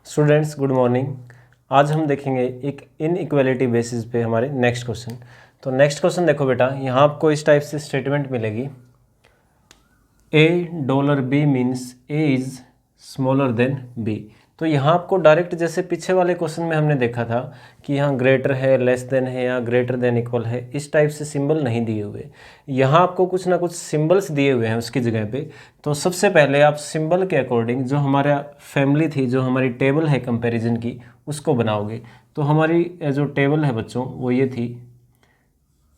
Students good morning. आज हम देखेंगे एक इनइक्वालिटी बेसिस पे हमारे नेक्स्ट क्वेश्चन। तो नेक्स्ट क्वेश्चन देखो बेटा, यहाँ आपको इस टाइप से स्टेटमेंट मिलेगी, $A means A is smaller than B। तो यहाँ आपको डायरेक्ट जैसे पीछे वाले क्वेश्चन में हमने देखा था कि यहाँ ग्रेटर है, लेस देन है या ग्रेटर देन इक्वल है, इस टाइप से सिंबल नहीं दिए हुए। यहाँ आपको कुछ ना कुछ सिंबल्स दिए हुए हैं उसकी जगह पे। तो सबसे पहले आप सिंबल के अकॉर्डिंग जो हमारा फैमिली थी, जो हमारी टेबल है कंपैरिजन की, उसको बनाओगे। तो हमारी जो टेबल है बच्चों वो ये थी,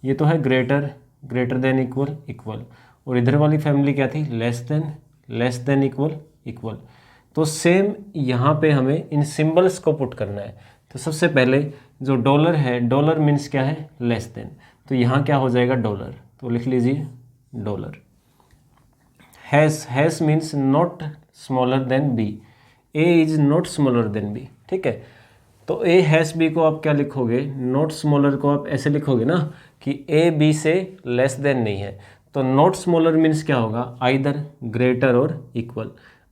ये तो है greater, greater than equal, equal, और इधर वाली फैमिली क्या थी, लेस देन इक्वल, इक्वल। तो सेम यहाँ पे हमें इन सिंबल्स को पुट करना है। तो सबसे पहले जो डॉलर है, डॉलर मीन्स क्या है, लेस देन, तो यहाँ क्या हो जाएगा डॉलर, तो लिख लीजिए dollar. Hash means not smaller than B, A is not smaller than B, ठीक है। तो ए हैश बी को आप क्या लिखोगे, नॉट स्मॉलर को आप ऐसे लिखोगे ना कि ए बी से लेस देन नहीं है। तो नॉट स्मॉलर मीन्स क्या होगा, आइदर ग्रेटर और इक्वल,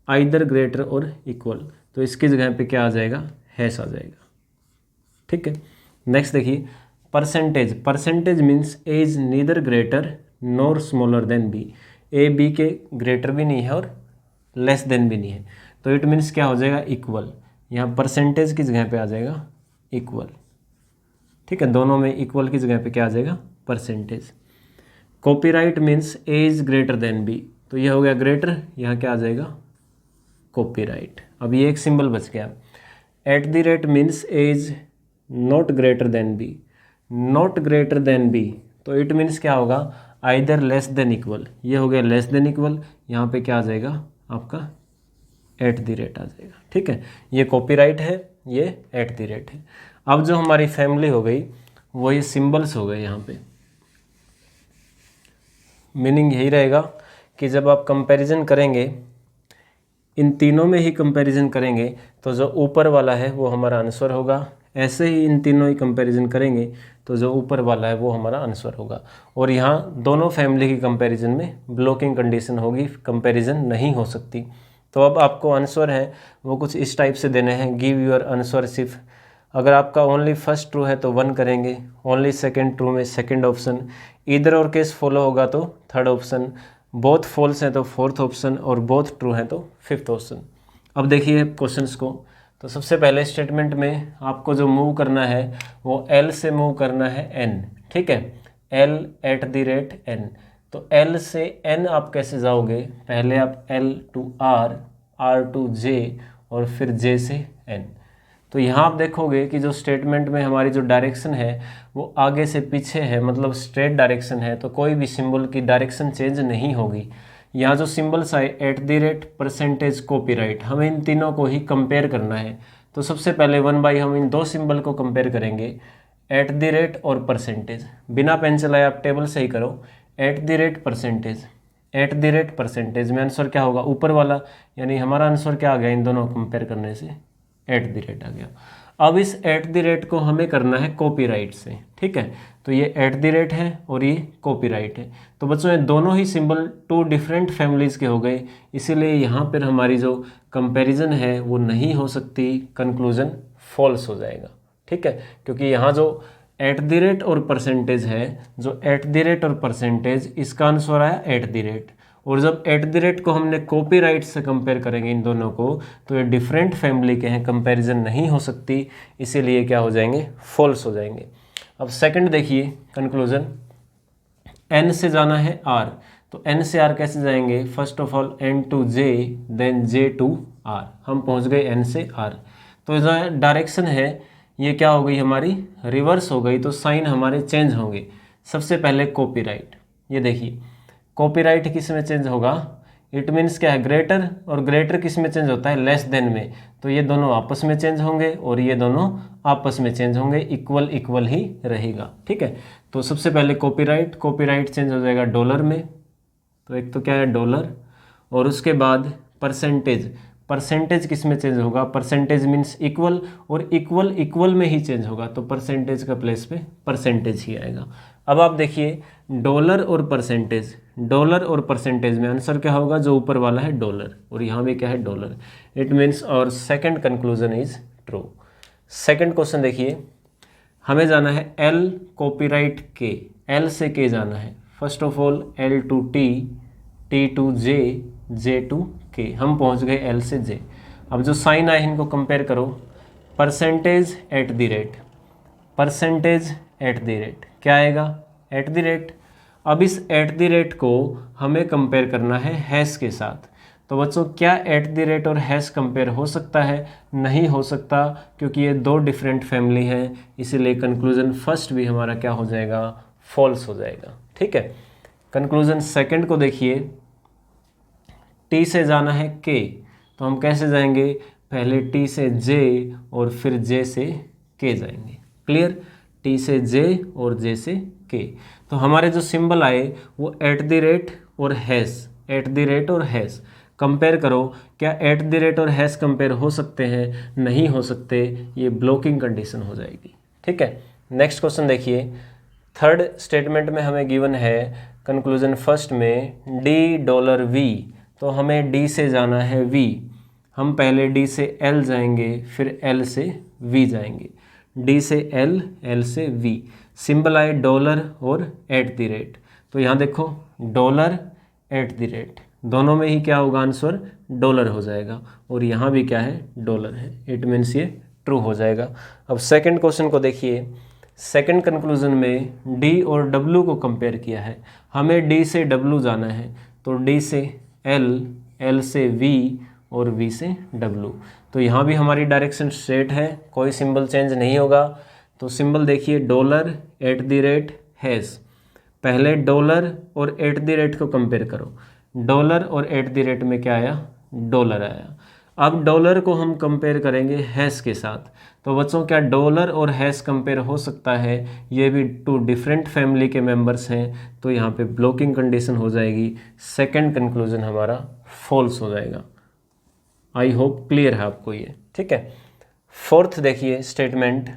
आइदर ग्रेटर और इक्वल। तो इसकी जगह पे क्या आ जाएगा, हैश आ जाएगा, ठीक है। नेक्स्ट देखिए percentage, percentage means A is neither greater nor smaller than B, A B के ग्रेटर भी नहीं है और लेस देन भी नहीं है। तो इट मीन्स क्या हो जाएगा, इक्वल। यहाँ परसेंटेज की जगह पे आ जाएगा इक्वल, ठीक है। दोनों में इक्वल की जगह पे क्या आ जाएगा, percentage. Copyright means A is greater than B, तो ये हो गया ग्रेटर, यहाँ क्या आ जाएगा कॉपीराइट। अब ये एक सिंबल बच गया। At the rate means A is not greater than B, not greater than B, तो इट मीन्स क्या होगा, आइदर लेस देन इक्वल, ये हो गया लेस देन इक्वल, यहाँ पे क्या आ जाएगा आपका एट द रेट आ जाएगा, ठीक है। ये कॉपीराइट है, ये एट द रेट है। अब जो हमारी फैमिली हो गई वो ये सिंबल्स हो गए। यहाँ पे मीनिंग यही रहेगा कि जब आप कंपैरिजन करेंगे, इन तीनों में ही कंपैरिजन करेंगे, तो जो ऊपर वाला है वो हमारा आंसर होगा। ऐसे ही इन तीनों ही कंपैरिजन करेंगे तो जो ऊपर वाला है वो हमारा आंसर होगा। और यहाँ दोनों फैमिली की कंपैरिजन में ब्लॉकिंग कंडीशन होगी, कंपैरिजन नहीं हो सकती। तो अब आपको आंसर है वो कुछ इस टाइप से देने हैं, गिव योर आंसर सिर्फ। अगर आपका ओनली फर्स्ट ट्रू है तो 1 करेंगे, ओनली सेकंड ट्रू में सेकंड ऑप्शन, इधर और केस फॉलो होगा तो थर्ड ऑप्शन, बोथ फॉल्स हैं तो फोर्थ ऑप्शन, और बोथ ट्रू हैं तो फिफ्थ ऑप्शन। अब देखिए क्वेश्चंस को। तो सबसे पहले स्टेटमेंट में आपको जो मूव करना है वो एल से मूव करना है एन, ठीक है, L at the rate N. तो एल से एन आप कैसे जाओगे, पहले आप L to R, R to J, और फिर जे से एन। तो यहाँ आप देखोगे कि जो स्टेटमेंट में हमारी जो डायरेक्शन है वो आगे से पीछे है, मतलब स्ट्रेट डायरेक्शन है, तो कोई भी सिंबल की डायरेक्शन चेंज नहीं होगी। यहाँ जो सिंबल्स आए eight the rate, percentage, copyright, हमें इन तीनों को ही कंपेयर करना है। तो सबसे पहले 1 बाई हम इन दो सिंबल को कंपेयर करेंगे, एट द रेट और परसेंटेज। बिना पेन चलाए आप टेबल से ही करो, eight the rate percentage, eight the rate percentage में आंसर क्या होगा, ऊपर वाला, यानी हमारा आंसर क्या आ गया, इन दोनों कंपेयर करने से एट द रेट आ गया। अब इस एट द रेट को हमें करना है कॉपीराइट से, ठीक है। तो ये एट द रेट है और ये कॉपीराइट है। तो बच्चों ये दोनों ही सिंबल टू डिफरेंट फैमिलीज़ के हो गए, इसीलिए यहाँ पर हमारी जो कंपैरिजन है वो नहीं हो सकती, कंक्लूजन फॉल्स हो जाएगा, ठीक है। क्योंकि यहाँ जो एट द रेट और परसेंटेज है, जो एट द रेट और परसेंटेज, इसका आंसर आया एट द रेट, और जब एट द रेट को हमने कॉपीराइट से कंपेयर करेंगे इन दोनों को, तो ये डिफरेंट फैमिली के हैं, कंपैरिजन नहीं हो सकती, इसीलिए क्या हो जाएंगे, फॉल्स हो जाएंगे। अब सेकंड देखिए कंक्लूजन, एन से जाना है आर, तो एन से आर कैसे जाएंगे, first of all N to J, then J to R, हम पहुंच गए एन से आर। तो जो डायरेक्शन है ये क्या हो गई हमारी, रिवर्स हो गई, तो साइन हमारे चेंज होंगे। सबसे पहले कॉपीराइट, ये देखिए कॉपीराइट किस में चेंज होगा, इट मीन्स क्या है, ग्रेटर, और ग्रेटर किस में चेंज होता है, लेस देन में। तो ये दोनों आपस में चेंज होंगे और ये दोनों आपस में चेंज होंगे, इक्वल इक्वल ही रहेगा, ठीक है। तो सबसे पहले कॉपीराइट, कॉपीराइट चेंज हो जाएगा डॉलर में, तो एक तो क्या है डॉलर, और उसके बाद परसेंटेज, परसेंटेज किस में चेंज होगा, परसेंटेज मीन्स इक्वल, और इक्वल इक्वल में ही चेंज होगा, तो परसेंटेज का प्लेस पे परसेंटेज ही आएगा। अब आप देखिए डॉलर और परसेंटेज, डॉलर और परसेंटेज में आंसर क्या होगा, जो ऊपर वाला है डॉलर और यहाँ भी क्या है डॉलर। इट मीन्स और second conclusion is true. Second question देखिए, हमें जाना है एल कॉपीराइट के, एल से के जाना है। First of all L to T, T to J, J to K, हम पहुंच गए एल से जे। अब जो साइन आए इनको कंपेयर करो, percentage eight the rate, percentage eight the rate क्या आएगा, एट द रेट। अब इस एट द रेट को हमें कंपेयर करना है हैश के साथ। तो बच्चों क्या एट द रेट और हैश कंपेयर हो सकता है, नहीं हो सकता, क्योंकि ये दो डिफरेंट फैमिली हैं, इसीलिए कंक्लूजन फर्स्ट भी हमारा क्या हो जाएगा, फॉल्स हो जाएगा। ठीक है, कंक्लूजन सेकंड को देखिए, टी से जाना है के, तो हम कैसे जाएंगे, पहले टी से जे और फिर जे से के जाएंगे। क्लियर, टी से जे और जे से के। तो हमारे जो सिंबल आए वो एट द रेट और हैश, एट द रेट और हैश कंपेयर करो, क्या एट द रेट और हैश कंपेयर हो सकते हैं, नहीं हो सकते, ये ब्लॉकिंग कंडीशन हो जाएगी। ठीक है, नेक्स्ट क्वेश्चन देखिए, थर्ड स्टेटमेंट में हमें गिवन है कंक्लूजन फर्स्ट में डी डॉलर वी, तो हमें डी से जाना है वी, हम पहले डी से एल जाएंगे फिर एल से वी जाएंगे, डी से एल, एल से वी। सिंबल आए डॉलर और एट द रेट, तो यहाँ देखो डॉलर एट द रेट, दोनों में ही क्या होगा आंसर, डॉलर हो जाएगा, और यहाँ भी क्या है डॉलर है, इट मीन्स ये ट्रू हो जाएगा। अब सेकंड क्वेश्चन को देखिए, सेकंड कंक्लूजन में डी और डब्ल्यू को कंपेयर किया है, हमें डी से डब्ल्यू जाना है, तो डी से एल, एल से वी और वी से डब्ल्यू। तो यहाँ भी हमारी डायरेक्शन स्ट्रेट है, कोई सिंबल चेंज नहीं होगा। तो सिंबल देखिए dollar at the rate hash, पहले डॉलर और एट द रेट को कंपेयर करो, डॉलर और एट द रेट में क्या आया, डॉलर आया। अब डॉलर को हम कंपेयर करेंगे हैश के साथ, तो बच्चों क्या डॉलर और हैश कंपेयर हो सकता है, ये भी टू डिफरेंट फैमिली के मेंबर्स हैं, तो यहाँ पे ब्लॉकिंग कंडीशन हो जाएगी, सेकंड कंक्लूजन हमारा फॉल्स हो जाएगा। आई होप क्लियर है आपको ये। ठीक है, फोर्थ देखिए statement,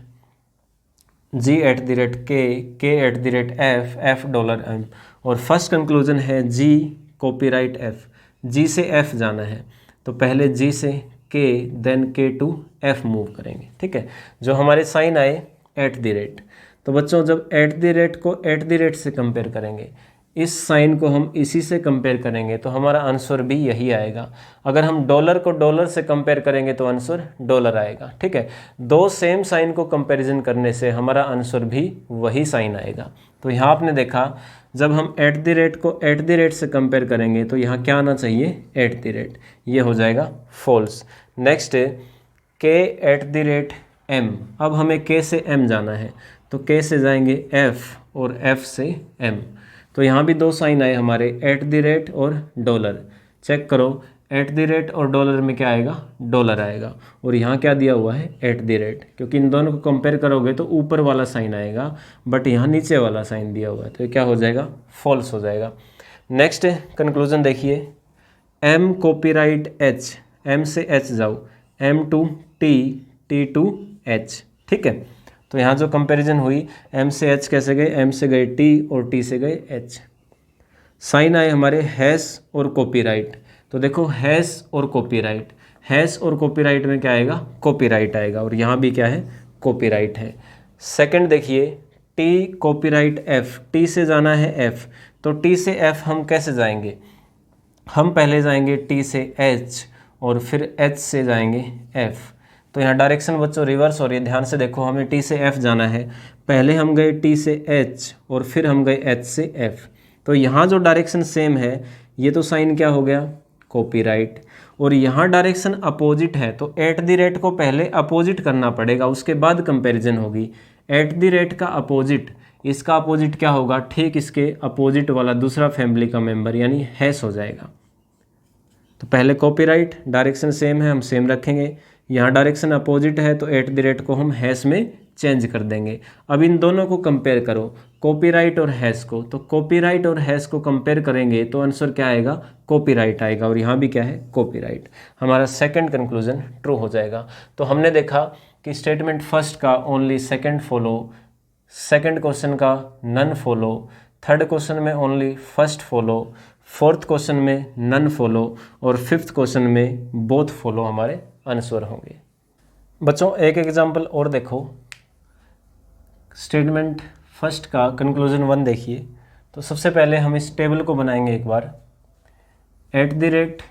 G at the rate K at the rate F, F dollar M, और फर्स्ट कंक्लूजन है जी कॉपीराइट एफ, जी से एफ जाना है, तो पहले जी से के देन के टू एफ मूव करेंगे। ठीक है, जो हमारे साइन आए एट द रेट, तो बच्चों जब एट द रेट को एट द रेट से कंपेयर करेंगे, इस साइन को हम इसी से कंपेयर करेंगे, तो हमारा आंसर भी यही आएगा। अगर हम डॉलर को डॉलर से कंपेयर करेंगे तो आंसर डॉलर आएगा। ठीक है, दो सेम साइन को कंपैरिजन करने से हमारा आंसर भी वही साइन आएगा। तो यहाँ आपने देखा जब हम एट द रेट को एट द रेट से कंपेयर करेंगे तो यहाँ क्या आना चाहिए, एट द रेट, ये हो जाएगा फॉल्स। नेक्स्ट के एट द रेट एम, अब हमें के से एम जाना है, तो के से जाएंगे एफ और एफ से एम, तो यहाँ भी दो साइन आए हमारे एट द रेट और डॉलर। चेक करो एट द रेट और डॉलर में क्या आएगा, डॉलर आएगा, और यहाँ क्या दिया हुआ है एट द रेट, क्योंकि इन दोनों को कंपेयर करोगे तो ऊपर वाला साइन आएगा, बट यहाँ नीचे वाला साइन दिया हुआ है, तो ये क्या हो जाएगा, फॉल्स हो जाएगा। नेक्स्ट कंक्लूजन देखिए, एम कॉपीराइट एच, एम से एच जाओ, M to T, T to H. ठीक है, तो यहाँ जो कंपैरिजन हुई एम से एच कैसे गए, एम से गए टी और टी से गए एच। साइन आए हमारे हैश और कॉपीराइट, तो देखो हैश और कॉपीराइट, हैश और कॉपीराइट में क्या आएगा, कॉपीराइट आएगा, और यहाँ भी क्या है, कॉपीराइट है। सेकंड देखिए टी कॉपीराइट एफ, टी से जाना है एफ, तो टी से एफ हम कैसे जाएंगे, हम पहले जाएंगे टी से एच और फिर एच से जाएंगे एफ, तो यहाँ डायरेक्शन बच्चों रिवर्स हो रही है, ध्यान से देखो, हमें टी से एफ जाना है, पहले हम गए टी से एच और फिर हम गए एच से एफ, तो यहाँ जो डायरेक्शन सेम है, ये तो साइन क्या हो गया, कॉपीराइट, और यहाँ डायरेक्शन अपोजिट है, तो एट द रेट को पहले अपोजिट करना पड़ेगा, उसके बाद कंपैरिजन होगी। एट द रेट का अपोजिट, इसका अपोजिट क्या होगा, ठीक इसके अपोजिट वाला दूसरा फैमिली का मेंबर यानी हैश हो जाएगा। तो पहले कॉपीराइट, डायरेक्शन सेम है हम सेम रखेंगे, यहाँ डायरेक्शन अपोजिट है तो एट द रेट को हम हैश में चेंज कर देंगे। अब इन दोनों को कंपेयर करो, कॉपीराइट और हैश को। तो कॉपीराइट और हैश को कंपेयर करेंगे तो आंसर क्या आएगा, कॉपीराइट आएगा, और यहाँ भी क्या है, कॉपीराइट। हमारा सेकंड कंक्लूजन ट्रू हो जाएगा। तो हमने देखा कि स्टेटमेंट फर्स्ट का only second follow, second question का नन फॉलो, थर्ड क्वेश्चन में only first follow, fourth question में नन फॉलो, और फिफ्थ क्वेश्चन में बोथ फॉलो हमारे आंसर होंगे। बच्चों एक एग्जांपल और देखो, स्टेटमेंट फर्स्ट का कंक्लूजन 1 देखिए। तो सबसे पहले हम इस टेबल को बनाएंगे एक बार। @,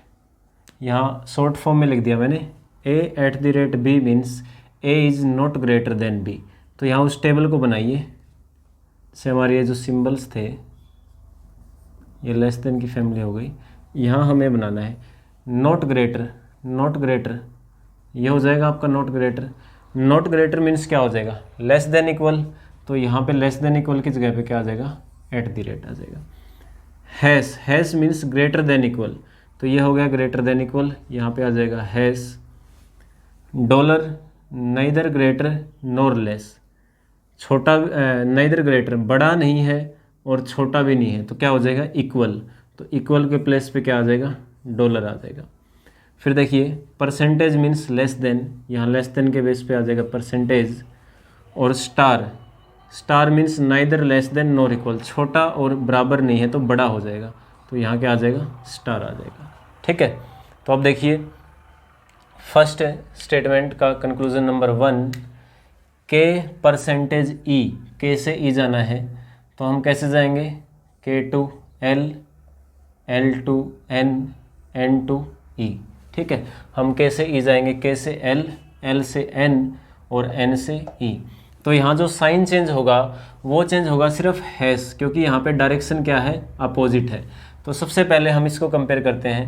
यहाँ शॉर्ट फॉर्म में लिख दिया मैंने, A@B means A is not greater than B। तो यहाँ उस टेबल को बनाइए। जैसे हमारे ये जो सिंबल्स थे, ये लेस देन की फैमिली हो गई, यहाँ हमें बनाना है नॉट ग्रेटर, नॉट ग्रेटर, ये हो जाएगा आपका not greater. Not greater means क्या हो जाएगा, लेस देन इक्वल। तो यहाँ पे लेस देन इक्वल की जगह पे क्या आ जाएगा, @ आ जाएगा। Hash, hash means greater than equal, तो ये हो गया ग्रेटर देन इक्वल, यहाँ पे आ जाएगा hash. Dollar, neither greater nor less, छोटा, नाइदर ग्रेटर बड़ा नहीं है और छोटा भी नहीं है, तो क्या हो जाएगा, इक्वल। तो इक्वल के प्लेस पे क्या आ जाएगा, डॉलर आ जाएगा। फिर देखिए परसेंटेज मीन्स लेस देन, यहाँ लेस देन के बेस पे आ जाएगा परसेंटेज। और star, star means neither less than nor equal, छोटा और बराबर नहीं है तो बड़ा हो जाएगा, तो यहाँ क्या आ जाएगा, स्टार आ जाएगा। ठीक है, तो अब देखिए फर्स्ट स्टेटमेंट का कंक्लूजन नंबर 1, के परसेंटेज ई, के से ई जाना है, तो हम कैसे जाएंगे, K to L, L to N, N to E। ठीक है, हम K से E जाएंगे, K से L, L से N और N से E। तो यहाँ जो साइन चेंज होगा वो चेंज होगा सिर्फ हैश, क्योंकि यहाँ पे डायरेक्शन क्या है, अपोजिट है। तो सबसे पहले हम इसको कंपेयर करते हैं,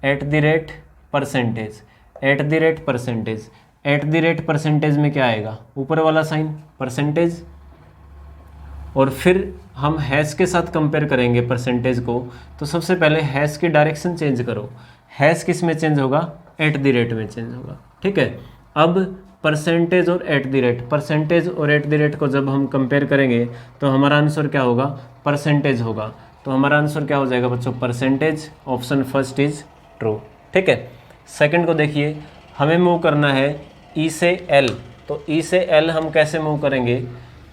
@ परसेंटेज, @ परसेंटेज, @ परसेंटेज में क्या आएगा, ऊपर वाला साइन परसेंटेज, और फिर हम हैश के साथ कंपेयर करेंगे परसेंटेज को। तो सबसे पहले हैश की डायरेक्शन चेंज करो, हैश किस में चेंज होगा, @ में चेंज होगा। ठीक है, अब परसेंटेज और @ परसेंटेज और @ को जब हम कंपेयर करेंगे तो हमारा आंसर क्या होगा, परसेंटेज होगा। तो हमारा आंसर क्या हो जाएगा बच्चों, percentage. Option first is true. ठीक है, सेकंड को देखिए, हमें मूव करना है E से L। तो E से L हम कैसे मूव करेंगे,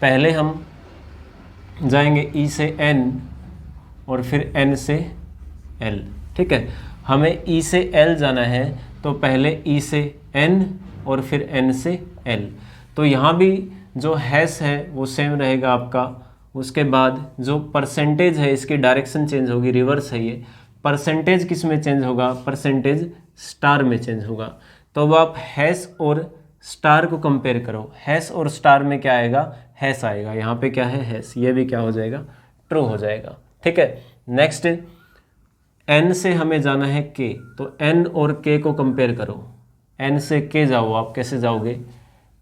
पहले हम जाएंगे E से N और फिर N से L। ठीक है, हमें E से L जाना है, तो पहले E से N और फिर N से L। तो यहाँ भी जो हैश है वो सेम रहेगा आपका। उसके बाद जो परसेंटेज है इसकी डायरेक्शन चेंज होगी, रिवर्स है ये। परसेंटेज किस में चेंज होगा, परसेंटेज स्टार में चेंज होगा। तो अब आप हैश और स्टार को कंपेयर करो, हैश और स्टार में क्या आएगा, हैश आएगा। यहाँ पे क्या है, हैश, ये भी क्या हो जाएगा, ट्रू हो जाएगा। ठीक है, नेक्स्ट N से हमें जाना है K। तो N और K को कंपेयर करो, N से K जाओ, आप कैसे जाओगे,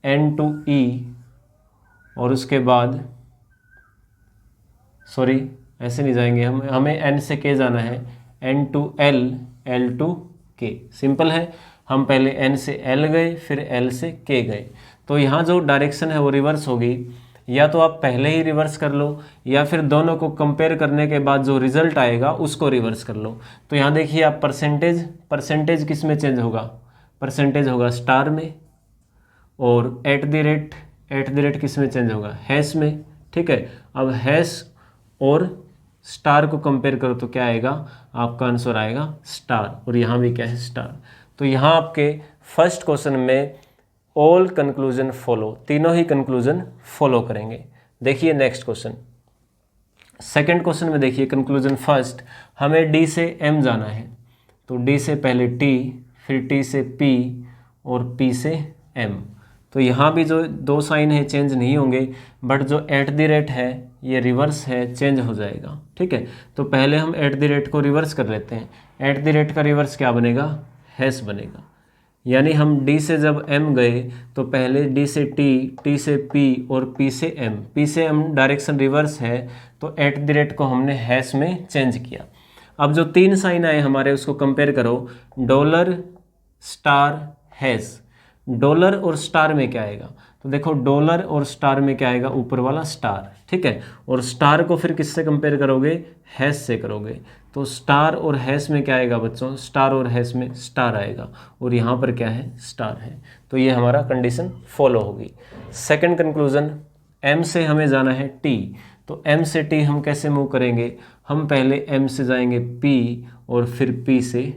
N to E, और उसके बाद सॉरी ऐसे नहीं जाएंगे हम, हमें N से K जाना है, N to L, L to K। Simple है, हम पहले N से L गए फिर L से K गए। तो यहाँ जो डायरेक्शन है वो रिवर्स होगी, या तो आप पहले ही रिवर्स कर लो या फिर दोनों को कंपेयर करने के बाद जो रिजल्ट आएगा उसको रिवर्स कर लो। तो यहाँ देखिए आप परसेंटेज, परसेंटेज किस में चेंज होगा, परसेंटेज होगा स्टार में, और @ किस में चेंज होगा, हैश में। ठीक है, अब हैश और स्टार को कंपेयर करो तो क्या आएगा, आपका आंसर आएगा स्टार, और यहाँ भी क्या है, स्टार। तो यहाँ आपके फर्स्ट क्वेश्चन में ऑल कंक्लूजन फॉलो, तीनों ही कंक्लूजन फॉलो करेंगे। देखिए नेक्स्ट क्वेश्चन, सेकंड क्वेश्चन में देखिए कंक्लूजन फर्स्ट, हमें D से M जाना है। तो D से पहले T, फिर T से P और P से M। तो यहाँ भी जो दो साइन है चेंज नहीं होंगे, बट जो @ है ये रिवर्स है, चेंज हो जाएगा। ठीक है, तो पहले हम @ को रिवर्स कर लेते हैं। @ का रिवर्स क्या बनेगा, हैश बनेगा। यानी हम D से जब M गए तो पहले D से T, T से P और P से M, P से M डायरेक्शन रिवर्स है, तो @ को हमने हैश में चेंज किया। अब जो तीन साइन आए हमारे उसको कंपेयर करो, डॉलर, स्टार, हैश। डॉलर और स्टार में क्या आएगा, तो देखो डॉलर और स्टार में क्या आएगा, ऊपर वाला स्टार, ठीक है। और स्टार को फिर किससे कंपेयर करोगे, हैश से करोगे। तो स्टार और हैश में क्या आएगा बच्चों, स्टार और हैश में स्टार आएगा, और यहाँ पर क्या है, स्टार है। तो ये हमारा कंडीशन फॉलो होगी। सेकंड कंक्लूजन, एम से हमें जाना है टी। तो एम से टी हम कैसे मूव करेंगे, हम पहले एम से जाएंगे पी और फिर पी से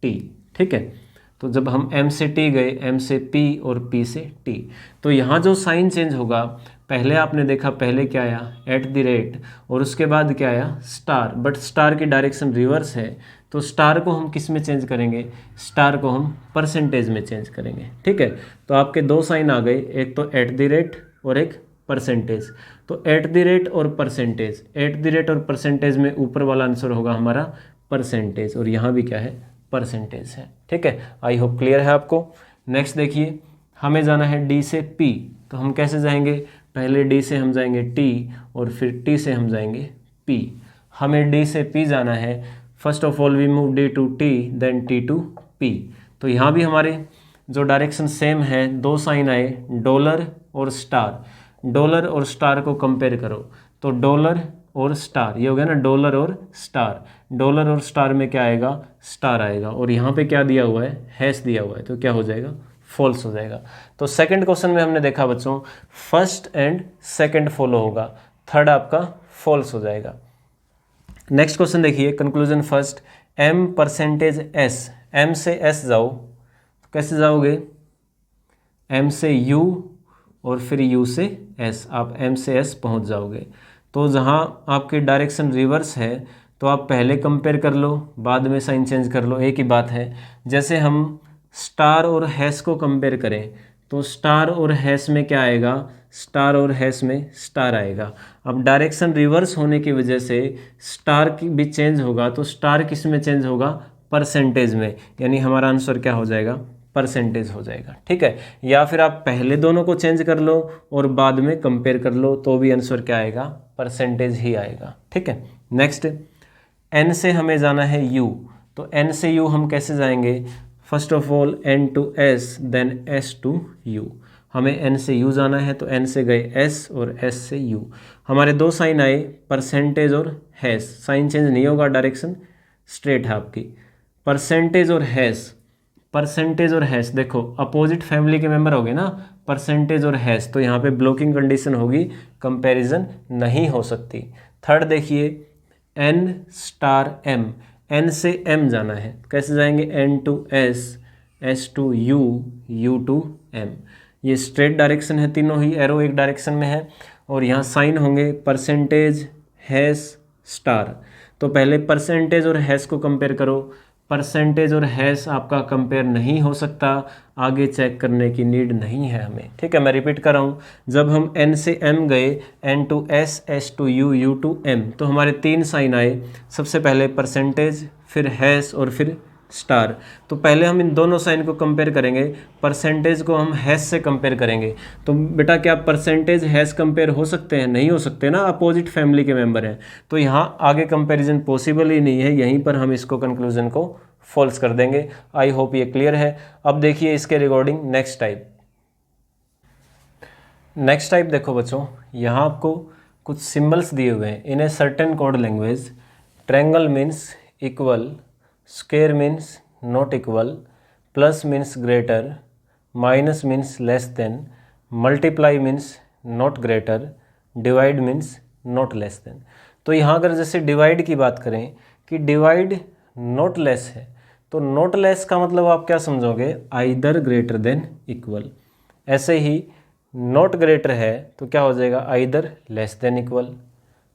टी, ठीक है। तो जब हम एम से टी गए, एम से पी और पी से टी, तो यहाँ जो साइन चेंज होगा, पहले आपने देखा पहले क्या आया, एट द रेट, और उसके बाद क्या आया, स्टार, बट स्टार की डायरेक्शन रिवर्स है। तो स्टार को हम किस में चेंज करेंगे, स्टार को हम परसेंटेज में चेंज करेंगे, ठीक है। तो आपके दो साइन आ गए, एक तो एट द रेट और एक परसेंटेज। तो एट द रेट और परसेंटेज, एट द रेट और परसेंटेज में ऊपर वाला आंसर होगा हमारा परसेंटेज, और यहाँ भी क्या है, परसेंटेज है, ठीक है। आई होप क्लियर है आपको। नेक्स्ट देखिए, हमें जाना है डी से पी। तो हम कैसे जाएंगे, पहले डी से हम जाएंगे टी और फिर टी से हम जाएंगे पी। हमें डी से पी जाना है, first of all we move D to T then T to P. तो यहाँ भी हमारे जो डायरेक्शन सेम है, दो साइन आए, डॉलर और स्टार। डॉलर और स्टार को कंपेयर करो, तो डॉलर और स्टार, ये हो गया ना, डॉलर और स्टार। डॉलर और स्टार में क्या आएगा, स्टार आएगा, और यहाँ पे क्या दिया हुआ है, हैश दिया हुआ है, तो क्या हो जाएगा, फॉल्स हो जाएगा। तो सेकंड क्वेश्चन में हमने देखा बच्चों, फर्स्ट एंड सेकंड फॉलो होगा, थर्ड आपका फॉल्स हो जाएगा। नेक्स्ट क्वेश्चन देखिए, conclusion first, M percentage S. M से एस जाओ, तो कैसे जाओगे, एम से यू और फिर यू से एस, आप एम से एस पहुंच जाओगे। तो जहां आपकी डायरेक्शन रिवर्स है, तो आप पहले कंपेयर कर लो, बाद में साइन चेंज कर लो, एक ही बात है। जैसे हम स्टार और हैश को कंपेयर करें, तो स्टार और हैश में क्या आएगा, स्टार और हैश में स्टार आएगा। अब डायरेक्शन रिवर्स होने की वजह से स्टार की भी चेंज होगा, तो स्टार किस में चेंज होगा, परसेंटेज में, यानी हमारा आंसर क्या हो जाएगा, परसेंटेज हो जाएगा, ठीक है। या फिर आप पहले दोनों को चेंज कर लो और बाद में कंपेयर कर लो, तो भी आंसर क्या आएगा, परसेंटेज ही आएगा, ठीक है। नेक्स्ट, एन से हमें जाना है यू। तो एन से यू हम कैसे जाएंगे, first of all N to S then S to U. हमें एन से यू जाना है, तो एन से गए एस और एस से यू। हमारे दो साइन आए, परसेंटेज और हैश, साइन चेंज नहीं होगा, डायरेक्शन स्ट्रेट है आपकी। परसेंटेज और हैश, परसेंटेज और हैश देखो अपोजिट फैमिली के मेंबर हो गए ना, परसेंटेज और हैश, तो यहाँ पे ब्लॉकिंग कंडीशन होगी, कंपैरिजन नहीं हो सकती। थर्ड देखिए, एन स्टार एम, एन से एम जाना है, कैसे जाएंगे, N to S, S to U, U to M. ये स्ट्रेट डायरेक्शन है, तीनों ही एरो एक डायरेक्शन में है, और यहाँ साइन होंगे परसेंटेज, हैश, स्टार। तो पहले परसेंटेज और हैश को कंपेयर करो, परसेंटेज और हैश आपका कंपेयर नहीं हो सकता, आगे चेक करने की नीड नहीं है हमें, ठीक है। मैं रिपीट कर रहा हूँ, जब हम एन से एम गए, N to S, S to U, U to M, तो हमारे तीन साइन आए, सबसे पहले परसेंटेज, फिर हैश और फिर स्टार। तो पहले हम इन दोनों साइन को कंपेयर करेंगे, परसेंटेज को हम हैश से कंपेयर करेंगे। तो बेटा क्या परसेंटेज हैश कंपेयर हो सकते हैं, नहीं हो सकते ना, अपोजिट फैमिली के मेंबर हैं, तो यहाँ आगे कंपैरिजन पॉसिबल ही नहीं है, यहीं पर हम इसको कंक्लूजन को फॉल्स कर देंगे। आई होप ये क्लियर है। अब देखिए इसके regarding next type. Next type देखो बच्चों, यहाँ आपको कुछ सिंबल्स दिए हुए हैं in a certain code language. Triangle means equal, square means not equal, plus means greater, minus means less than, multiply means not greater, divide means not less than. तो यहाँ अगर जैसे डिवाइड की बात करें कि डिवाइड नॉट लेस है, तो नॉट लेस का मतलब आप क्या समझोगे, आइदर ग्रेटर देन इक्वल। ऐसे ही नॉट ग्रेटर है तो क्या हो जाएगा, either less than equal.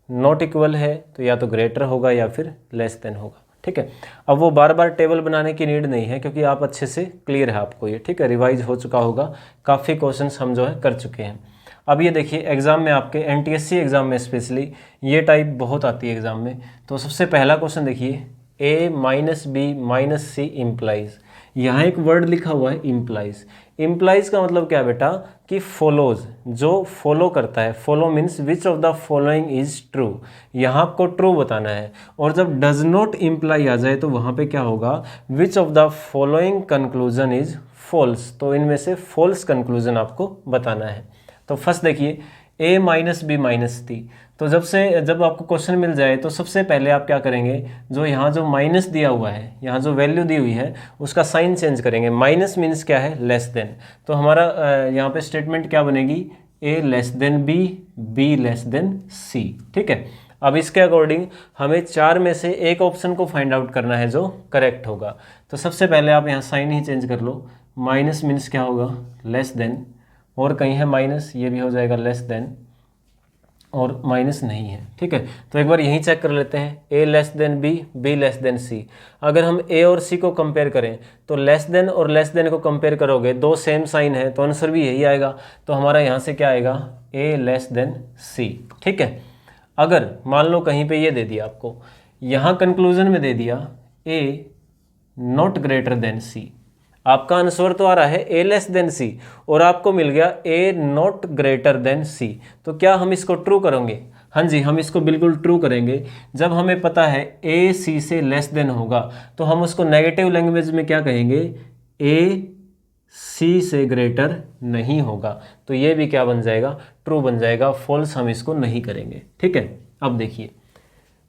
Not equal है तो या तो ग्रेटर होगा या फिर लेस देन होगा, ठीक है। अब वो बार बार टेबल बनाने की नीड नहीं है, क्योंकि आप अच्छे से क्लियर है आपको ये, ठीक है, रिवाइज हो चुका होगा, काफ़ी क्वेश्चंस हम जो है कर चुके हैं। अब ये देखिए एग्जाम में आपके एनटीएससी एग्जाम में स्पेशली ये टाइप बहुत आती है एग्जाम में। तो सबसे पहला क्वेश्चन देखिए, ए माइनस बी माइनस सी इम्प्लाइज। यहाँ एक वर्ड लिखा हुआ है इम्प्लाइज। इम्प्लाइज का मतलब क्या है बेटा, कि फॉलोज, जो फॉलो करता है। Follow means which of the following is true, यहाँ आपको ट्रू बताना है। और जब डज नॉट इम्प्लाई आ जाए तो वहाँ पे क्या होगा, which of the following conclusion is false, तो इनमें से फॉल्स कंक्लूजन आपको बताना है। तो फर्स्ट देखिए a माइनस बी माइनस थी, तो जब आपको क्वेश्चन मिल जाए तो सबसे पहले आप क्या करेंगे, जो यहाँ जो माइनस दिया हुआ है, यहाँ जो वैल्यू दी हुई है उसका साइन चेंज करेंगे। माइनस मीन्स क्या है, लेस देन, तो हमारा यहाँ पे स्टेटमेंट क्या बनेगी, a less than b, b less than c। ठीक है, अब इसके अकॉर्डिंग हमें 4 में से एक ऑप्शन को फाइंड आउट करना है जो करेक्ट होगा। तो सबसे पहले आप यहाँ साइन ही चेंज कर लो, माइनस मीन्स क्या होगा, लेस देन, और कहीं है माइनस, ये भी हो जाएगा लेस देन, और माइनस नहीं है। ठीक है, तो एक बार यहीं चेक कर लेते हैं, a less than b, b less than c। अगर हम a और c को कंपेयर करें तो लेस देन और लेस देन को कंपेयर करोगे, दो सेम साइन है तो आंसर भी यही आएगा। तो हमारा यहाँ से क्या आएगा, a लेस देन c। ठीक है, अगर मान लो कहीं पे ये दे दिया आपको, यहाँ कंक्लूजन में दे दिया a not greater than c, आपका आंसर तो आ रहा है a लेस देन c और आपको मिल गया a not greater than c, तो क्या हम इसको ट्रू करेंगे? हाँ जी, हम इसको बिल्कुल ट्रू करेंगे। जब हमें पता है a c से लेस देन होगा तो हम उसको नेगेटिव लैंग्वेज में क्या कहेंगे, a c से ग्रेटर नहीं होगा, तो ये भी क्या बन जाएगा, ट्रू बन जाएगा, फॉल्स हम इसको नहीं करेंगे। ठीक है, अब देखिए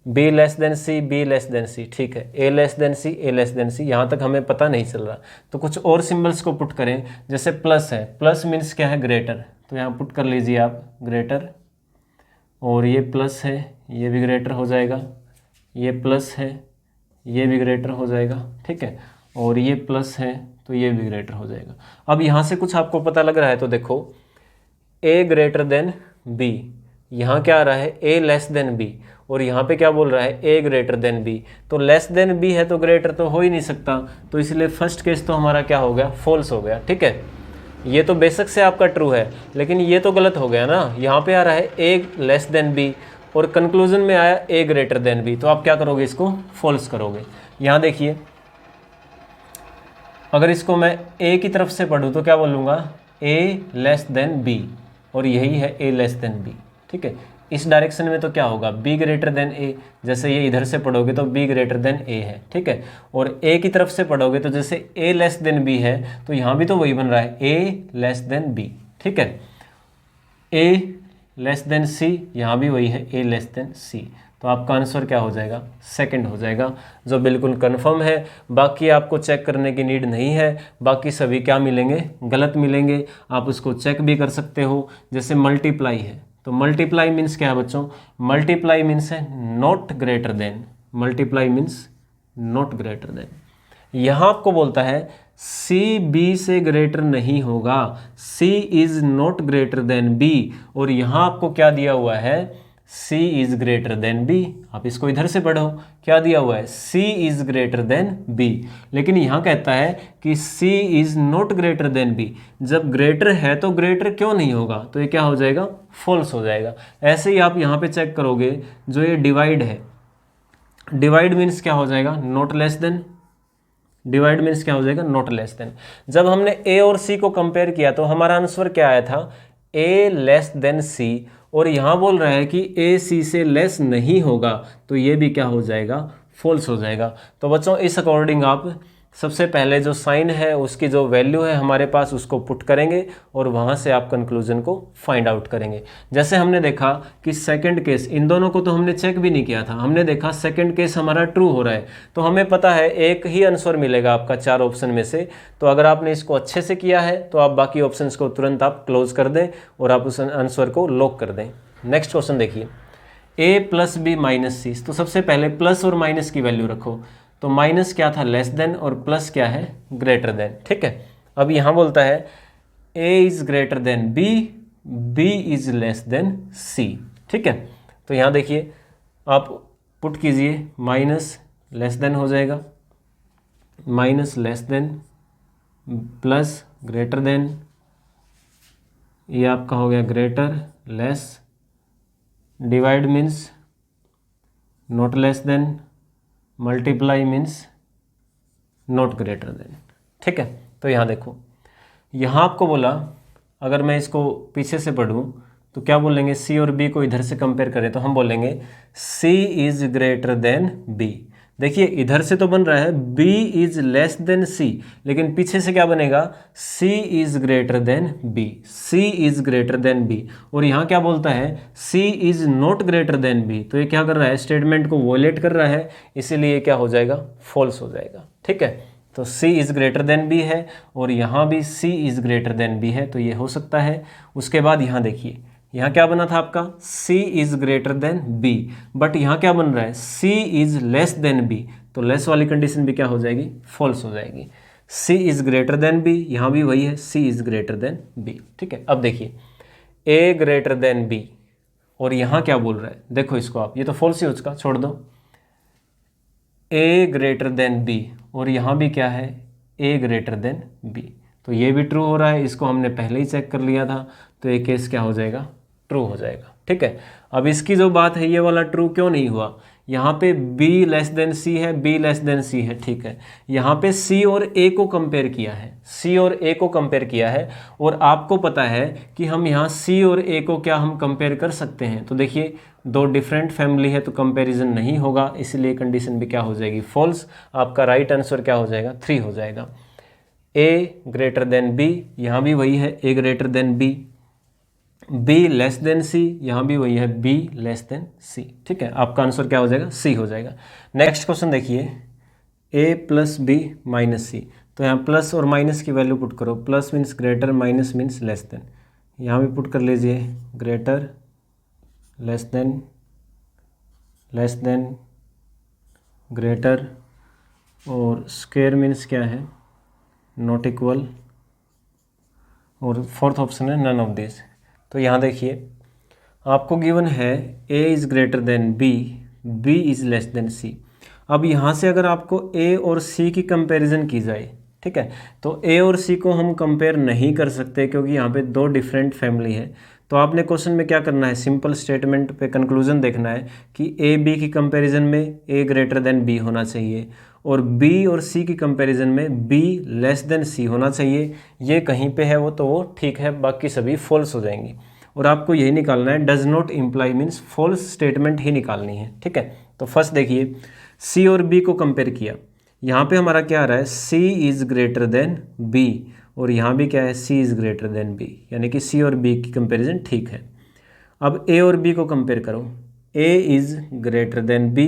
b less than c, b less than c, ठीक है, a less than c, a less than c, यहाँ तक हमें पता नहीं चल रहा। तो कुछ और सिंबल्स को पुट करें, जैसे प्लस है, प्लस मीन्स क्या है, ग्रेटर, तो यहाँ पुट कर लीजिए आप ग्रेटर, और ये प्लस है, ये भी ग्रेटर हो जाएगा, ये प्लस है, ये भी ग्रेटर हो जाएगा। ठीक है, और ये प्लस है तो ये भी ग्रेटर हो जाएगा। अब यहाँ से कुछ आपको पता लग रहा है तो देखो, a ग्रेटर देन b, यहाँ क्या आ रहा है, a लेस देन b, और यहाँ पे क्या बोल रहा है, a ग्रेटर देन b, तो लेस देन b है तो ग्रेटर तो हो ही नहीं सकता, तो इसलिए फर्स्ट केस तो हमारा क्या हो गया, फॉल्स हो गया। ठीक है, ये तो बेशक से आपका ट्रू है, लेकिन ये तो गलत हो गया ना, यहाँ पे आ रहा है a लेस देन b और कंक्लूजन में आया a ग्रेटर देन b, तो आप क्या करोगे, इसको फॉल्स करोगे। यहाँ देखिए, अगर इसको मैं a की तरफ से पढ़ूँ तो क्या बोलूँगा, a लेस देन b, और यही है a लेस देन b। ठीक है, इस डायरेक्शन में तो क्या होगा, b ग्रेटर देन a, जैसे ये इधर से पढ़ोगे तो b ग्रेटर देन a है। ठीक है, और a की तरफ से पढ़ोगे तो जैसे a लेस देन b है तो यहाँ भी तो वही बन रहा है, a लेस देन b। ठीक है, a लेस देन c, यहाँ भी वही है, a लेस देन c, तो आपका आंसर क्या हो जाएगा, सेकंड हो जाएगा, जो बिल्कुल कंफर्म है। बाकी आपको चेक करने की नीड नहीं है, बाकी सभी क्या मिलेंगे, गलत मिलेंगे। आप उसको चेक भी कर सकते हो, जैसे मल्टीप्लाई है, तो मल्टीप्लाई मीन्स क्या है बच्चों, मल्टीप्लाई मीन्स है not greater then, multiply means not greater then. यहाँ आपको बोलता है सी बी से ग्रेटर नहीं होगा, C is not greater than B, और यहाँ आपको क्या दिया हुआ है, C is greater than B। आप इसको इधर से पढ़ो, क्या दिया हुआ है, C is greater than B, लेकिन यहाँ कहता है कि C is not greater than B। जब ग्रेटर है तो ग्रेटर क्यों नहीं होगा, तो ये क्या हो जाएगा, फॉल्स हो जाएगा। ऐसे ही आप यहाँ पे चेक करोगे, जो ये डिवाइड है, डिवाइड मीन्स क्या हो जाएगा, not less then, divide means क्या हो जाएगा, नॉट लेस देन। जब हमने A और C को कंपेयर किया तो हमारा आंसर क्या आया था, A लेस देन C, और यहाँ बोल रहा है कि A C से लेस नहीं होगा, तो ये भी क्या हो जाएगा, फॉल्स हो जाएगा। तो बच्चों इस अकॉर्डिंग आप सबसे पहले जो साइन है उसकी जो वैल्यू है हमारे पास उसको पुट करेंगे और वहाँ से आप कंक्लूजन को फाइंड आउट करेंगे। जैसे हमने देखा कि सेकंड केस, इन दोनों को तो हमने चेक भी नहीं किया था, हमने देखा सेकंड केस हमारा ट्रू हो रहा है, तो हमें पता है एक ही आंसर मिलेगा आपका 4 ऑप्शन में से। तो अगर आपने इसको अच्छे से किया है तो आप बाकी ऑप्शन को तुरंत आप क्लोज कर दें और आप उस आंसर को लॉक कर दें। नेक्स्ट क्वेश्चन देखिए, a प्लस बी माइनस सी, तो सबसे पहले प्लस और माइनस की वैल्यू रखो, तो माइनस क्या था, लेस देन, और प्लस क्या है, ग्रेटर देन। ठीक है, अब यहाँ बोलता है a is greater than b, b is less than c। ठीक है, तो यहाँ देखिए आप पुट कीजिए, माइनस लेस देन हो जाएगा, minus less than plus greater than, ये आपका हो गया greater less, divide means not less than, multiply means not greater then. ठीक है, तो यहाँ देखो, यहाँ आपको बोला, अगर मैं इसको पीछे से पढ़ूँ तो क्या बोलेंगे, C और B को इधर से कंपेयर करें तो हम बोलेंगे C is greater than B। देखिए इधर से तो बन रहा है b is less than c, लेकिन पीछे से क्या बनेगा, c is greater than b, c is greater than b, और यहाँ क्या बोलता है c is not greater than b। तो ये क्या कर रहा है, स्टेटमेंट को वोलेट कर रहा है, इसीलिए क्या हो जाएगा, फॉल्स हो जाएगा। ठीक है, तो c is greater than b है और यहाँ भी c is greater than b है, तो ये हो सकता है। उसके बाद यहाँ देखिए, यहाँ क्या बना था आपका, c is greater than b, but यहाँ क्या बन रहा है, c is less than b, तो लेस वाली कंडीशन भी क्या हो जाएगी, फॉल्स हो जाएगी। c is greater than b, यहाँ भी वही है, c is greater than b। ठीक है, अब देखिए a ग्रेटर देन b, और यहाँ क्या बोल रहा है, देखो इसको आप, ये तो फॉल्स ही, उसका छोड़ दो, a ग्रेटर देन b, और यहाँ भी क्या है, a ग्रेटर देन b, तो ये भी ट्रू हो रहा है, इसको हमने पहले ही चेक कर लिया था, तो ये केस क्या हो जाएगा, ट्रू हो जाएगा। ठीक है, अब इसकी जो बात है ये वाला ट्रू क्यों नहीं हुआ, यहाँ पे b लेस देन c है, b लेस देन c है। ठीक है, यहाँ पे c और a को कंपेयर किया है, c और a को कंपेयर किया है, और आपको पता है कि हम यहाँ c और a को क्या हम कंपेयर कर सकते हैं, तो देखिए दो डिफरेंट फैमिली है तो कंपैरिजन नहीं होगा, इसलिए कंडीशन भी क्या हो जाएगी, फॉल्स। आपका राइट आंसर क्या हो जाएगा, 3 हो जाएगा। a ग्रेटर देन b, यहाँ भी वही है, a greater than b, b less than c, यहाँ भी वही है, b लेस देन c। ठीक है, आपका आंसर क्या हो जाएगा, c हो जाएगा। नेक्स्ट क्वेश्चन देखिए, a प्लस बी माइनस सी, तो यहाँ प्लस और माइनस की वैल्यू पुट करो, plus means greater, minus means less then, यहाँ भी पुट कर लीजिए, greater, less than, less than, greater, और स्क्वायर मीन्स क्या है, नॉट इक्वल, और फोर्थ ऑप्शन है नन ऑफ दिस। तो यहाँ देखिए आपको गिवन है a is greater than b, b is less then c। अब यहाँ से अगर आपको a और c की कंपैरिजन की जाए, ठीक है, तो a और c को हम कंपेयर नहीं कर सकते क्योंकि यहाँ पे दो डिफरेंट फैमिली है। तो आपने क्वेश्चन में क्या करना है, सिंपल स्टेटमेंट पे कंक्लूजन देखना है कि a b की कंपैरिजन में a ग्रेटर देन b होना चाहिए, और b और c की कंपैरिजन में b लेस देन c होना चाहिए। ये कहीं पे है वो तो वो ठीक है, बाकी सभी फॉल्स हो जाएंगी। और आपको यही निकालना है, does not imply means false statement ही निकालनी है। ठीक है, तो फर्स्ट देखिए c और b को कंपेयर किया, यहाँ पे हमारा क्या आ रहा है, c is greater than b, और यहाँ भी क्या है, c is greater than b, यानी कि c और b की कंपैरिजन ठीक है। अब a और b को कंपेयर करो, a is greater than b,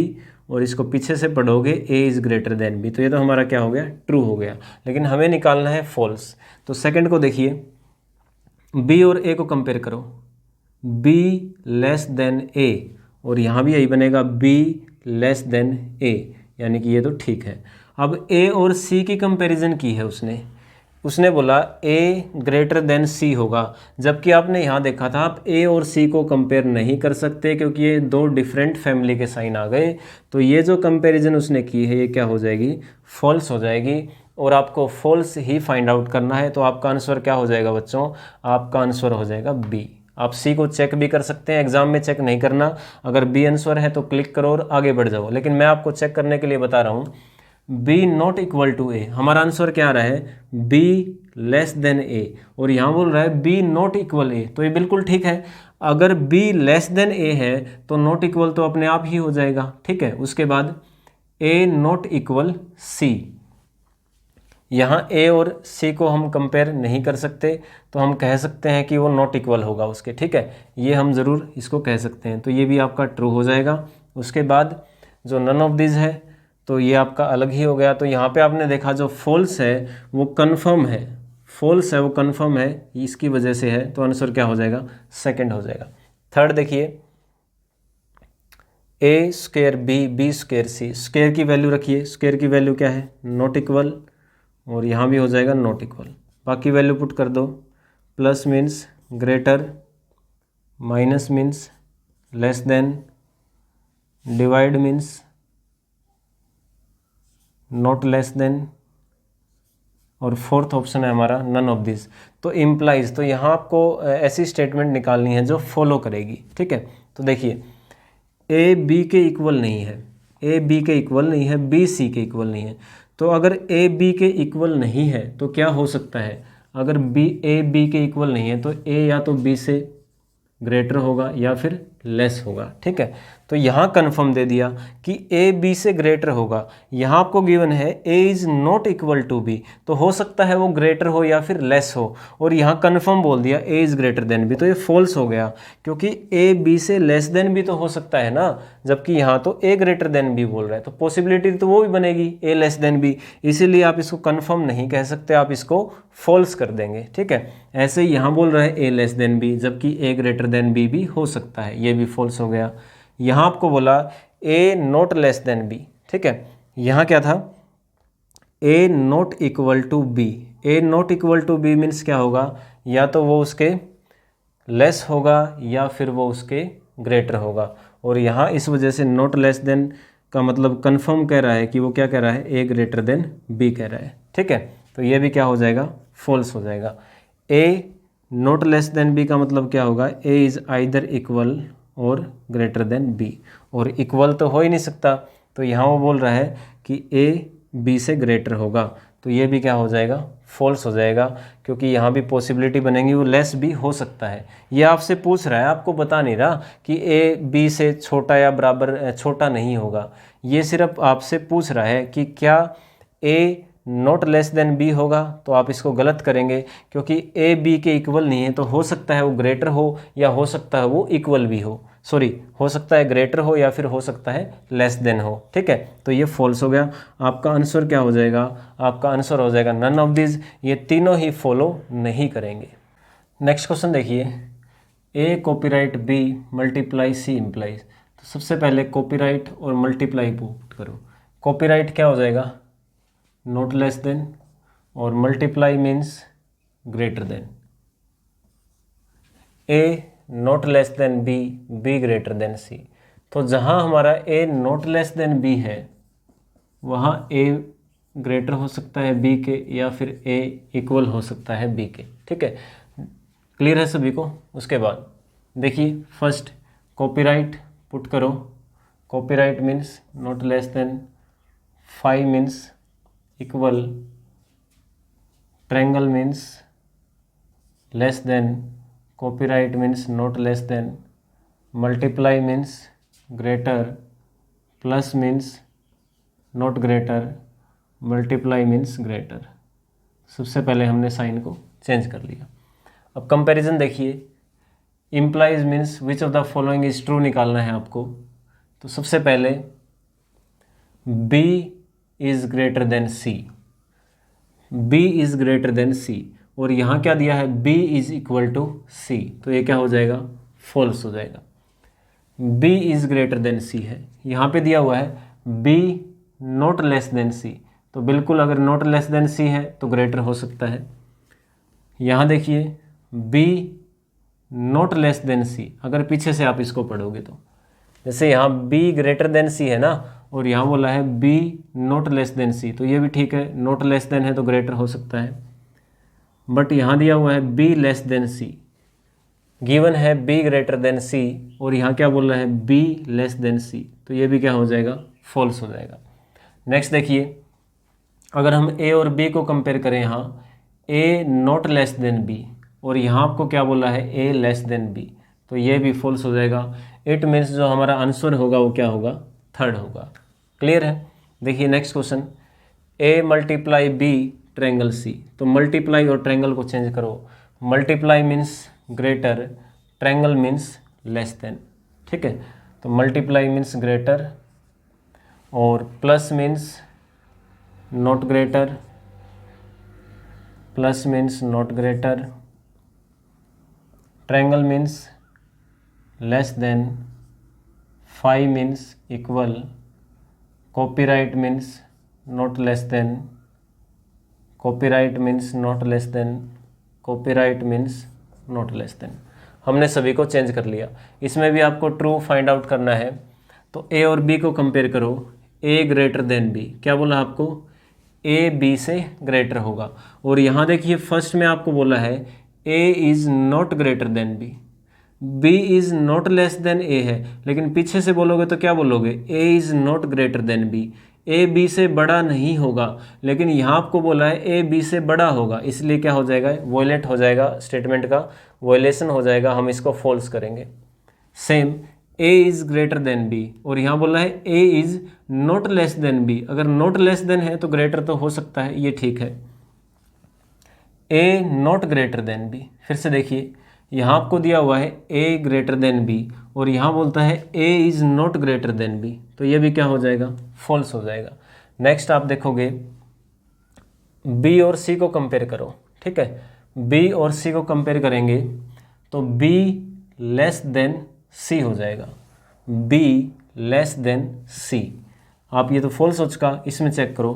और इसको पीछे से पढ़ोगे a is greater than b, तो ये तो हमारा क्या हो गया, ट्रू हो गया, लेकिन हमें निकालना है फॉल्स। तो सेकंड को देखिए, b और a को कंपेयर करो, b लेस देन a, और यहाँ भी यही बनेगा b लेस देन a, यानी कि ये तो ठीक है। अब a और c की कंपैरिजन की है उसने बोला a ग्रेटर देन c होगा, जबकि आपने यहाँ देखा था आप a और c को कंपेयर नहीं कर सकते क्योंकि ये दो डिफरेंट फैमिली के साइन आ गए। तो ये जो कंपैरिजन उसने की है ये क्या हो जाएगी, फॉल्स हो जाएगी, और आपको फॉल्स ही फाइंड आउट करना है। तो आपका आंसर क्या हो जाएगा बच्चों, आपका आंसर हो जाएगा बी। आप सी को चेक भी कर सकते हैं, एग्जाम में चेक नहीं करना, अगर बी आंसर है तो क्लिक करो और आगे बढ़ जाओ, लेकिन मैं आपको चेक करने के लिए बता रहा हूँ। बी नॉट इक्वल टू ए, हमारा आंसर क्या आ रहा है, बी लेस देन ए, और यहाँ बोल रहा है बी नॉट इक्वल ए, तो ये बिल्कुल ठीक है। अगर बी लेस देन ए है तो नॉट इक्वल तो अपने आप ही हो जाएगा। ठीक है, उसके बाद ए नॉट इक्वल सी, यहाँ ए और सी को हम कंपेयर नहीं कर सकते, तो हम कह सकते हैं कि वो नॉट इक्वल होगा उसके। ठीक है, ये हम ज़रूर इसको कह सकते हैं, तो ये भी आपका ट्रू हो जाएगा। उसके बाद जो नन ऑफ दिस है तो ये आपका अलग ही हो गया। तो यहाँ पे आपने देखा जो फॉल्स है वो कन्फर्म है, फॉल्स है वो कन्फर्म है, इसकी वजह से है, तो आंसर क्या हो जाएगा, सेकंड हो जाएगा। थर्ड देखिए, ए स्क्वायर बी, बी स्क्वायर सी, स्क्वायर की वैल्यू रखिए, स्क्वायर की वैल्यू क्या है, नॉट इक्वल, और यहाँ भी हो जाएगा नॉट इक्वल, बाकी वैल्यू पुट कर दो, plus means greater, minus means less then, divide means not less than, और फोर्थ ऑप्शन है हमारा नन ऑफ दिस। तो इम्प्लाइज, तो यहाँ आपको ऐसी स्टेटमेंट निकालनी है जो फॉलो करेगी। ठीक है, तो देखिए ए बी के इक्वल नहीं है, ए बी के इक्वल नहीं है, बी सी के इक्वल नहीं है। तो अगर ए बी के इक्वल नहीं है तो क्या हो सकता है, अगर बी ए बी के इक्वल नहीं है तो ए या तो बी से ग्रेटर होगा या फिर लेस होगा। ठीक है, तो यहाँ कन्फर्म दे दिया कि ए बी से ग्रेटर होगा। यहाँ आपको गिवन है A is not equal to B, तो हो सकता है वो ग्रेटर हो या फिर लेस हो, और यहाँ कन्फर्म बोल दिया A is greater than B, तो ये फॉल्स हो गया, क्योंकि ए बी से लेस देन भी तो हो सकता है ना, जबकि यहाँ तो ए ग्रेटर देन बी बोल रहा है, तो पॉसिबिलिटी तो वो भी बनेगी ए लेस देन बी, इसीलिए आप इसको कन्फर्म नहीं कह सकते, आप इसको फॉल्स कर देंगे। ठीक है, ऐसे ही यहाँ बोल रहा है ए लेस देन बी, जबकि ए ग्रेटर देन बी भी हो सकता है, ये भी फॉल्स हो गया। यहाँ आपको बोला A not less than B, ठीक है, यहाँ क्या था, A not equal to B. A not equal to B means क्या होगा, या तो वो उसके लेस होगा या फिर वो उसके ग्रेटर होगा, और यहाँ इस वजह से नॉट लेस देन का मतलब कन्फर्म कह रहा है कि वो क्या कह रहा है, ए ग्रेटर देन बी कह रहा है। ठीक है, तो ये भी क्या हो जाएगा, फॉल्स हो जाएगा। ए नॉट लेस देन बी का मतलब क्या होगा, ए इज़ आइदर इक्वल और ग्रेटर देन बी, और इक्वल तो हो ही नहीं सकता, तो यहाँ वो बोल रहा है कि ए बी से ग्रेटर होगा, तो ये भी क्या हो जाएगा, फॉल्स हो जाएगा, क्योंकि यहाँ भी पॉसिबिलिटी बनेगी वो लेस भी हो सकता है। ये आपसे पूछ रहा है, आपको बता नहीं रहा कि ए बी से छोटा या बराबर छोटा नहीं होगा, ये सिर्फ आपसे पूछ रहा है कि क्या ए नॉट लेस देन बी होगा, तो आप इसको गलत करेंगे, क्योंकि ए बी के इक्वल नहीं है, तो हो सकता है वो ग्रेटर हो या हो सकता है वो इक्वल भी हो, सॉरी हो सकता है ग्रेटर हो या फिर हो सकता है लेस देन हो। ठीक है, तो ये फॉल्स हो गया। आपका आंसर क्या हो जाएगा, आपका आंसर हो जाएगा नन ऑफ दिस, ये तीनों ही फॉलो नहीं करेंगे। नेक्स्ट क्वेश्चन देखिए, A copyright B multiply C implies, तो सबसे पहले कॉपीराइट और मल्टीप्लाई पुट करो। कॉपीराइट क्या हो जाएगा, नॉट लेस देन, और multiply means greater than. A not less than B, B greater than C, तो जहाँ हमारा A not less than B है वहाँ ए ग्रेटर हो सकता है बी के, या फिर ए इक्वल हो सकता है बी के। ठीक है, क्लियर है सभी को। उसके बाद देखिए फर्स्ट कॉपीराइट पुट करो, copyright means not less then, 5 means equal, triangle means less then, copyright means not less than, multiply means greater, plus means not greater, multiply means greater. सबसे पहले हमने साइन को चेंज कर लिया। अब comparison देखिए, implies means which of the following is true निकालना है आपको। तो सबसे पहले B is greater than C, B is greater than C, और यहाँ क्या दिया है, B is equal to C, तो ये क्या हो जाएगा, फॉल्स हो जाएगा। B is greater than C है, यहाँ पे दिया हुआ है B not less then C, तो बिल्कुल अगर नॉट लेस देन C है तो ग्रेटर हो सकता है। यहाँ देखिए B not less then C, अगर पीछे से आप इसको पढ़ोगे तो जैसे यहाँ B ग्रेटर देन C है ना, और यहाँ बोला है B not less then C, तो ये भी ठीक है, नॉट लेस देन है तो ग्रेटर हो सकता है। बट यहाँ दिया हुआ है B less than C, given है B ग्रेटर देन C, और यहाँ क्या बोल रहा है B लेस देन C, तो ये भी क्या हो जाएगा, फॉल्स हो जाएगा। नेक्स्ट देखिए, अगर हम A और B को कंपेयर करें, यहाँ A not less then B, और यहाँ आपको क्या बोला है A लेस देन B, तो ये भी फॉल्स हो जाएगा। इट मीन्स जो हमारा आंसर होगा वो क्या होगा, थर्ड होगा। क्लियर है। देखिए next question, A multiply B triangle C, तो मल्टीप्लाई और ट्रायंगल को चेंज करो। Multiply means greater, triangle means less then. ठीक है, तो मल्टीप्लाई मीन्स ग्रेटर, और plus means not greater, plus means not greater, triangle means less then, 5 means equal, copyright means not less then, copyright means not less then, copyright means not less then. हमने सभी को change कर लिया। इसमें भी आपको true find out करना है, तो A और B को कंपेयर करो। A ग्रेटर देन B, क्या बोला आपको, A B से ग्रेटर होगा, और यहाँ देखिए फर्स्ट में आपको बोला है A is not greater than B, B is not less then A है, लेकिन पीछे से बोलोगे तो क्या बोलोगे, A is not greater than B, A B से बड़ा नहीं होगा, लेकिन यहाँ आपको बोला है A B से बड़ा होगा, इसलिए क्या हो जाएगा, वॉयलेट हो जाएगा, स्टेटमेंट का वॉयलेशन हो जाएगा, हम इसको फॉल्स करेंगे। Same A is greater than B, और यहाँ बोला है A is not less than B. अगर नॉट लेस देन है तो ग्रेटर तो हो सकता है, ये ठीक है। ए नॉट ग्रेटर देन बी, फिर से देखिए यहाँ आपको दिया हुआ है ए ग्रेटर देन बी, और यहाँ बोलता है A is not greater than B, तो ये भी क्या हो जाएगा, फॉल्स हो जाएगा। नेक्स्ट आप देखोगे बी और सी को कंपेयर करो, ठीक है। बी और सी को कंपेयर करेंगे तो बी लेस देन सी हो जाएगा, बी लेस देन सी। आप ये तो फॉल्स हो चुका, इसमें चेक करो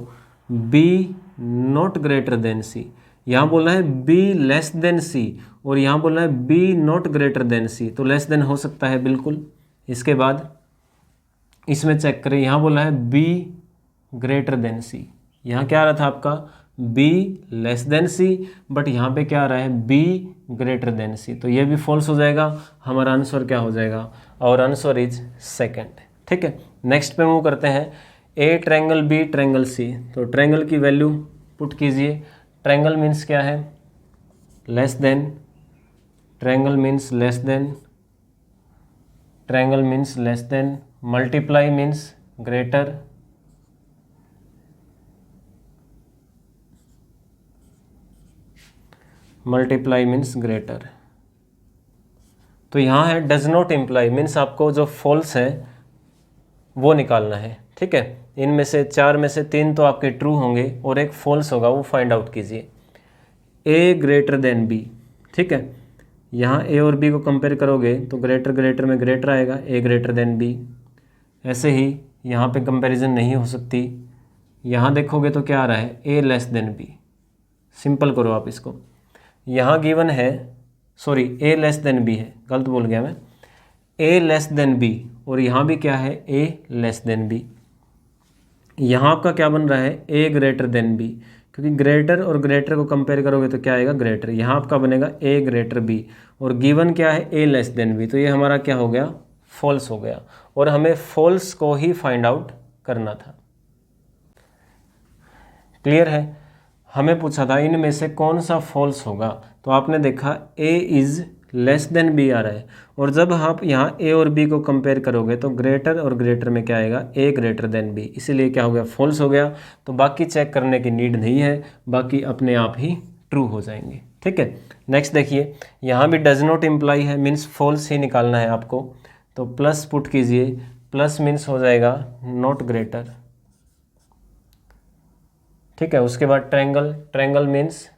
बी नॉट ग्रेटर देन सी। यहाँ बोला है बी लेस देन सी, और यहाँ बोला है B not greater than C, तो लेस देन हो सकता है बिल्कुल। इसके बाद इसमें चेक करें, यहाँ बोला है बी ग्रेटर देन सी। यहाँ क्या आ रहा था आपका B less than C, but यहाँ पे क्या आ रहा है बी ग्रेटर देन सी, तो ये भी फॉल्स हो जाएगा। हमारा आंसर क्या हो जाएगा, और आंसर इज सेकंड, ठीक है। नेक्स्ट पे मूव करते हैं, A triangle B triangle C. तो ट्रायंगल की वैल्यू पुट कीजिए। ट्रायंगल मीन्स क्या है, less than, triangle means less than, triangle means less than, multiply means greater, multiply means greater. तो यहाँ है डज नॉट इम्प्लाई, मीन्स आपको जो फॉल्स है वो निकालना है, ठीक है। इनमें से 4 में से 3 तो आपके ट्रू होंगे और एक फॉल्स होगा, वो फाइंड आउट कीजिए। ए ग्रेटर देन बी, ठीक है। यहाँ ए और बी को कंपेयर करोगे तो ग्रेटर ग्रेटर में ग्रेटर आएगा, ए ग्रेटर देन बी। ऐसे ही यहाँ पे कंपैरिजन नहीं हो सकती। यहाँ देखोगे तो क्या आ रहा है, ए लेस देन बी। सिंपल करो आप इसको, यहाँ गिवन है, सॉरी ए लेस देन बी है, गलत बोल गया मैं, ए लेस देन बी, और यहाँ भी क्या है ए लेस देन बी। यहाँ आपका क्या बन रहा है ए ग्रेटर देन बी, क्योंकि ग्रेटर और ग्रेटर को कंपेयर करोगे तो क्या आएगा ग्रेटर। यहाँ आपका बनेगा ए ग्रेटर बी, और गिवन क्या है ए लेस देन बी, तो ये हमारा क्या हो गया, फॉल्स हो गया, और हमें फॉल्स को ही फाइंड आउट करना था। क्लियर है। हमें पूछा था इनमें से कौन सा फॉल्स होगा, तो आपने देखा A is less than B आ रहा है, और जब आप यहाँ ए और बी को कंपेयर करोगे तो ग्रेटर और ग्रेटर में क्या आएगा ए ग्रेटर देन बी, इसीलिए क्या हो गया फॉल्स हो गया। तो बाकी चेक करने की नीड नहीं है, बाकी अपने आप ही ट्रू हो जाएंगे, ठीक है। नेक्स्ट देखिए, यहाँ भी डज नॉट इम्प्लाई है, मीन्स फॉल्स ही निकालना है आपको, तो प्लस पुट कीजिए। प्लस मीन्स हो जाएगा नॉट ग्रेटर, ठीक है। उसके बाद triangle, triangle means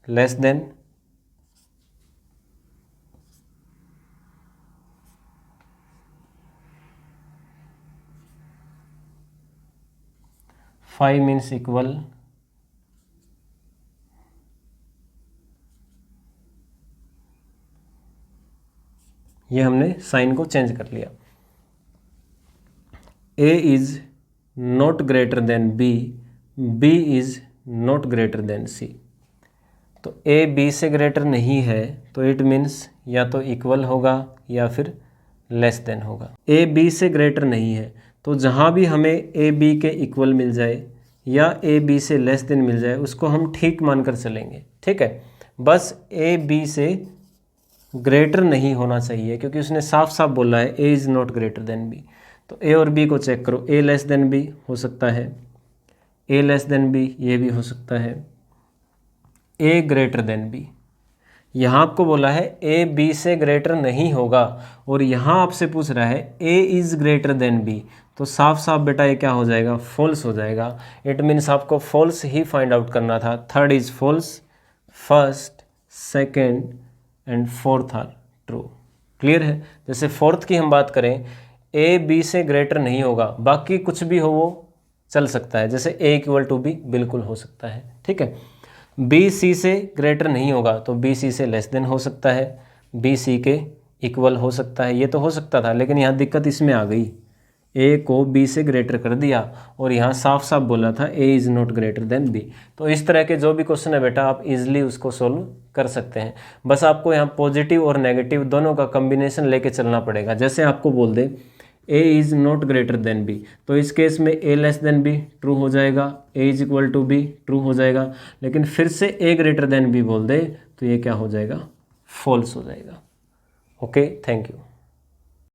less than, five means equal, ये हमने साइन को चेंज कर लिया। A is not greater than B, B is not greater than C. तो ए बी से ग्रेटर नहीं है, तो इट मीन्स या तो इक्वल होगा या फिर लेस देन होगा। ए बी से ग्रेटर नहीं है, तो जहाँ भी हमें ए बी के इक्वल मिल जाए या ए बी से लेस देन मिल जाए, उसको हम ठीक मानकर चलेंगे, ठीक है। बस ए बी से ग्रेटर नहीं होना चाहिए, क्योंकि उसने साफ साफ बोला है A is not greater than B. तो ए और बी को चेक करो, ए लेस देन बी हो सकता है, ए लेस देन बी ये भी हो सकता है, ए ग्रेटर देन बी। यहाँ आपको बोला है ए बी से ग्रेटर नहीं होगा, और यहाँ आपसे पूछ रहा है A is greater than B, तो साफ साफ बेटा ये क्या हो जाएगा फॉल्स हो जाएगा। इट मीन्स आपको फॉल्स ही फाइंड आउट करना था। Third is false, first, second and fourth are true. Clear है। जैसे फोर्थ की हम बात करें, ए बी से ग्रेटर नहीं होगा, बाकी कुछ भी हो वो चल सकता है, जैसे ए इक्वल टू बी बिल्कुल हो सकता है, ठीक है। बी सी से ग्रेटर नहीं होगा, तो बी सी से लेस देन हो सकता है, बी सी के इक्वल हो सकता है, ये तो हो सकता था, लेकिन यहाँ दिक्कत इसमें आ गई, ए को बी से ग्रेटर कर दिया और यहाँ साफ साफ बोला था A is not greater than B. तो इस तरह के जो भी क्वेश्चन है बेटा आप इजीली उसको सोल्व कर सकते हैं। बस आपको यहाँ पॉजिटिव और नेगेटिव दोनों का कॉम्बिनेशन लेके चलना पड़ेगा। जैसे आपको बोल दे A is not greater than B, तो इस केस में A less than B true हो जाएगा, A is equal to B true हो जाएगा। लेकिन फिर से ए ग्रेटर देन बी बोल दे तो ये क्या हो जाएगा फॉल्स हो जाएगा। Okay, thank you.